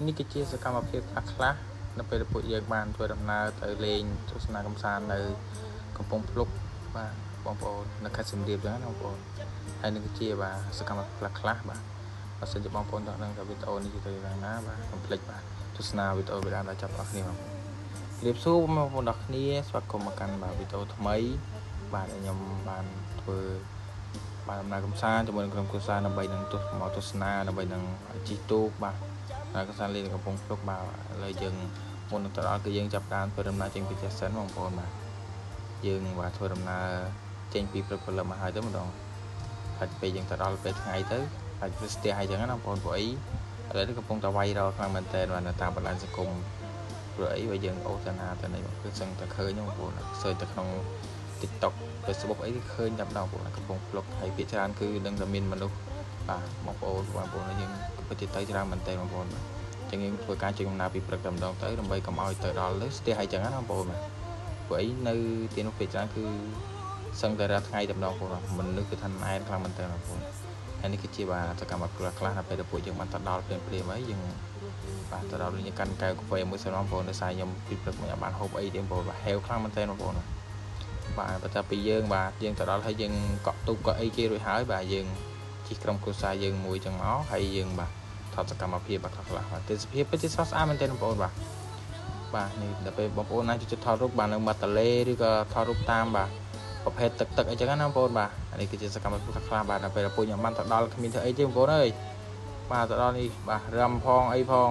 នេះគឺជាសកម្មភាពខ្លះនៅពេលពួកយើងបានធ្វើដំណើរទៅលេងទស្សនកម្សាន្តនៅកំពង់ភ្លុកបាទបងប្អូននៅខេត្តសៀមរាបចឹងណាបងប្អូនហើយនេះគឺជាបាទសកម្មភាពខ្លះបាទបើសិនជាបងប្អូនចង់ដឹងថាវីដេអូនេះទៅយ៉ាងណាបាទកុំភ្លេចបាទទស្សនាវីដេអូវីដេអូដល់ចាប់អស់គ្នាបងប្អូនជម្រាបសួរបងប្អូនទាំងគ្នាស្វាគមន៍មកកាន់បាទវីដេអូថ្មីបាទខ្ញុំបានធ្វើបាទដំណើរកម្សាន្តជាមួយនឹងក្រុមគ្រួសារដើម្បីនឹងទស្សនាដើម្បីនឹងជិះទូកបាទហើយកម្សាន្តលេងកំពង់ភ្លុកបាទឥឡូវយើងមុននឹងទៅដល់គឺយើងចាប់តាមធ្វើដំណើរចេញពីផ្ទះសិនបងប្អូនបាទយើងបាទធ្វើដំណើរចេញពីព្រឹកព្រលឹមមកហើយទៅម្ដងហើយពេលយើងទៅដល់ពេលថ្ងៃទៅហើយព្រឹកស្ទះហើយចឹងណាបងប្អូនព្រោះអីឥឡូវនេះកំពុងតែវាយរកខ្លាំងមែនតើបាទនៅតាមបណ្ដាញសង្គមព្រោះអីបើយើងអូសតាណាទៅនេះគឺសឹងតែឃើញបងប្អូនឃើញតែក្នុង TikTok Facebook អីឃើញតែម្ដងបងប្អូនកំពុងភ្លុកហើយភាគច្រើនគឺនឹងតែមានមនុស្សបាទបងប្អូនយើងពិតជាទៅច្រើនមែនតើបងប្អូនបាទចឹងយើងធ្វើការជួយដំណើរពីព្រឹកតែម្ដងទៅដើម្បីកុំឲ្យទៅដល់លើស្ទះហើយចឹងណាបងប្អូនបាទព្រោះអីនៅទីនោះភាគច្រើនគឺសឹងតែរាល់ថ្ងៃតែម្ដងបងប្អូនមនុស្សគឺថាណែនខ្លាំងមែនតើបងប្អូនហើយនេះគឺជាបាទសកម្មភាពខ្លះនៅពេលដែលពួកយើងបានទៅដល់ព្រាមហើយយើងបាទទៅដល់យើងកាន់កែវកាហ្វេមួយសិនបងប្អូនដោយសារខ្ញុំពីព្រឹកមកបានហូបអីទេបងប្អូនបាទហេវខ្លាំងមែនតើបងប្អូនបាទបន្ទាប់ពីយើងបាទយើងទៅដល់ហើយយើងកក់ទូកកក់អីគេរួចហើយបាទយើងជិះក្រុមគ្រួសារយើងមួយចឹងមកហើយយើងបាទថតសកម្មភាពបាទខ្លះបាទទេសភាពពិតជាស្រស់ស្អាតមែនទែនបងប្អូនបាទនេះដល់ពេលបងប្អូនណាចូលចិត្តថតរូបបាទនៅមាត់ទន្លេឬក៏ថតរូបតាមបាទប្រភេទទឹកអីចឹងណាបងប្អូនបាទនេះគឺជាសកម្មភាពខ្លះបាទដល់ពេលពួកខ្ញុំបានទៅដល់គ្មានធ្វើអីទេបងប្អូនអើយបាទទៅដល់នេះបាទរឹមផងអីផង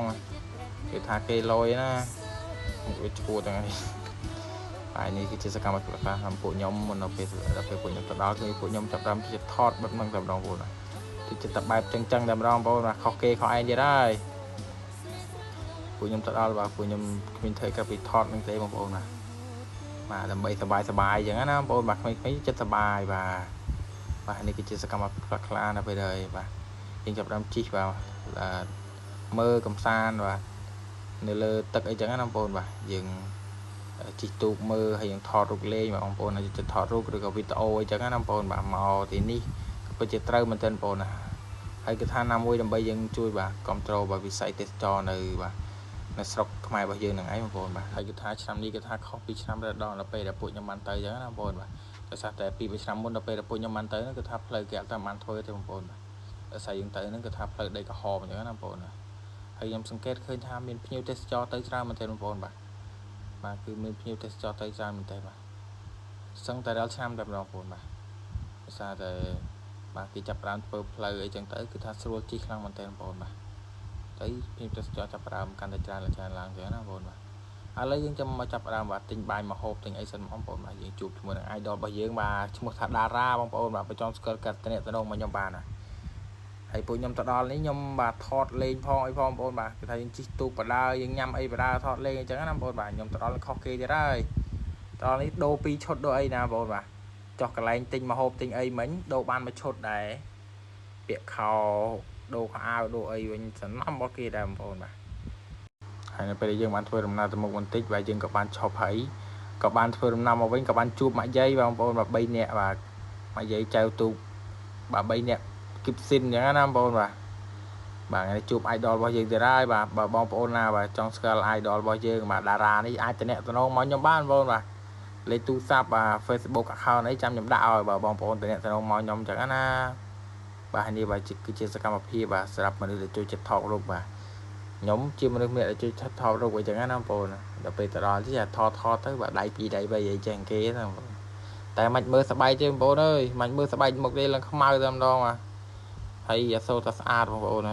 គេថាគេលយណាវាឈួតទាំងនេះហើយនេះគឺជាសកម្មភាពខ្លះរបស់ពួកខ្ញុំមុនដល់ពេលពួកខ្ញុំទៅដល់គឺពួកខ្ញុំចាប់តាមជាថតបែបហ្នឹងតែម្ដងបងប្អូនគឺចិត្តតែបែបចឹងតែម្ដងបងប្អូនខុសគេខុសឯងទៀតហើយពួកខ្ញុំទៅដល់បាទពួកខ្ញុំគ្មានធ្វើកាពីថតនឹងទេបងប្អូនបាទដើម្បីសบายចឹងណាបងប្អូនបាទក្មេងៗចិត្តសบายបាទនេះគឺជាសកម្មភាពខ្លះណាពេលហើយបាទយើងចាប់តាមជីកបាទមើលកំសាន្តបាទនៅលើទឹកអីចឹងណាបងប្អូនបាទយើងជីកទូកមើលហើយយើងថតរូបលេងបងប្អូនហើយចិត្តថតរូបឬក៏វីដេអូអីចឹងណាបងប្អូនបាទមកទីនេះក៏ពិតជាត្រូវមែនទែនបងប្អូនណាហើយគឺថាណាមួយដើម្បីយើងជួយបាទគ្រប់គ្រងបាទវិស័យទេសចរនៅបាទនៅស្រុកខ្មែររបស់យើងហ្នឹងឯងបងប្អូនបាទហើយគឺថាឆ្នាំនេះគឺថាខុសពីឆ្នាំរដូវដល់ពេលដែលពួកខ្ញុំបានទៅចឹងណាបងប្អូនបាទដោយសារតែ2-3ឆ្នាំមុនដល់ពេលដែលពួកខ្ញុំបានទៅហ្នឹងគឺថាផ្លូវគេអត់តាមបានធ្វើទេបងប្អូនបាទដោយសារយើងទៅហ្នឹងគឺថាផ្លូវដីក្រហមចឹងណាបងប្អូនហើយខ្ញុំសង្កេតឃើញថាមានភ្ញៀវទេសចរទៅច្រើនមែនទែនបងប្អូនបាទគឺមានភ្ញៀវទេសចរទៅច្រើនមែនតើបាទសឹងតែរាល់ឆ្នាំតែម្ដងបងប្អូនបាទដោយសារតែបាទគេចាប់ផ្ដើមធ្វើផ្លូវអីចឹងទៅគឺថាស្រួលជិះខ្លាំងមែនតើបងប្អូនបាទទៅភ្ញៀវទេសចរចាប់ផ្ដើមកាន់តែច្រើនឡើងចឹងណាបងប្អូនបាទឥឡូវយើងចាំមកចាប់ផ្ដើមបាទទិញបាយមកហូបទិញអីសិនបងប្អូនបាទយើងជួបជាមួយនឹង idol របស់យើងបាទឈ្មោះថាតារាបងប្អូនបាទបើចង់ស្គាល់កាត់តំណមកខ្ញុំបានណាហើយពួកខ្ញុំទៅដល់នេះខ្ញុំបាទថតលេងផងអីផងបងប្អូនបាទគឺថាយើងជិះទូកបដើយើងញ៉ាំអីបដើថតលេងអញ្ចឹងណាបងប្អូនបាទខ្ញុំទៅដល់ខុសគេទៀតហើយដល់នេះដូរ2ឈុតដូរអីណាបងប្អូនបាទចុះកន្លែងទិញមកហូបទិញអីមិញដូរបានមួយឈុតដែរពាក់ខោដូរខោអាវដូរអីវិញសំណំរបស់គេដែរបងប្អូនបាទហើយនៅពេលយើងបានធ្វើដំណើរទៅមុខបន្តិចបាទយើងក៏បានឈប់ហើយក៏បានធ្វើដំណើរមកវិញក៏បានជួបម៉ាក់យាយបងប្អូនបាទ3នាក់បាទម៉ាក់យាយចៅទូកបាទ3នាក់គីបស៊ីនអញ្ចឹងណាបងប្អូនបាទថ្ងៃនេះជួប idol របស់យើងទៀតហើយបាទបើបងប្អូនណាបាទចង់ស្គាល់ idol របស់យើងបាទតារានេះអាចតំណមកខ្ញុំបានបងប្អូនបាទលេខទូរស័ព្ទបាទ Facebook account អីចាំខ្ញុំដាក់ឲ្យបាទបងប្អូនតំណមកខ្ញុំអញ្ចឹងណាបាទនេះបាទគឺជាសកម្មភាពបាទសម្រាប់មនុស្សដែលជួយចិត្តថតរូបបាទខ្ញុំជាមនុស្សម្នាក់ដែលជួយថតរូបអីចឹងណាបងប្អូនដល់ពេលទៅដល់ទីថតទៅបាទដៃ2ដៃ3អីចឹងគេណាបងប្អូនតែមិនមើលស្បែកទេបងប្អូនអើយមិនមើលស្បែកមុខទេឡើងខ្មៅតែម្ដងបាទហើយអសូរតែស្អាតបងប្អូន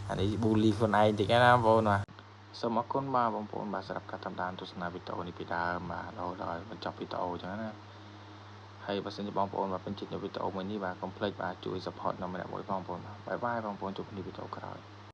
អានេះប៊ូលីខ្លួនឯងតិចណាបងប្អូនបាទសូមអរគុណបាទបងប្អូនបាទសម្រាប់ការតាមដានទស្សនាវីដេអូនេះពីដើមបាទរហូតដល់បញ្ចប់វីដេអូចឹងណាហើយបើសិនជាបងប្អូនបាទពេញចិត្តនៅវីដេអូមួយនេះបាទកុំភ្លេចបាទជួយ support ខ្ញុំម្នាក់មួយបងប្អូនបាទបាយបាយបងប្អូនជួបគ្នាវីដេអូក្រោយ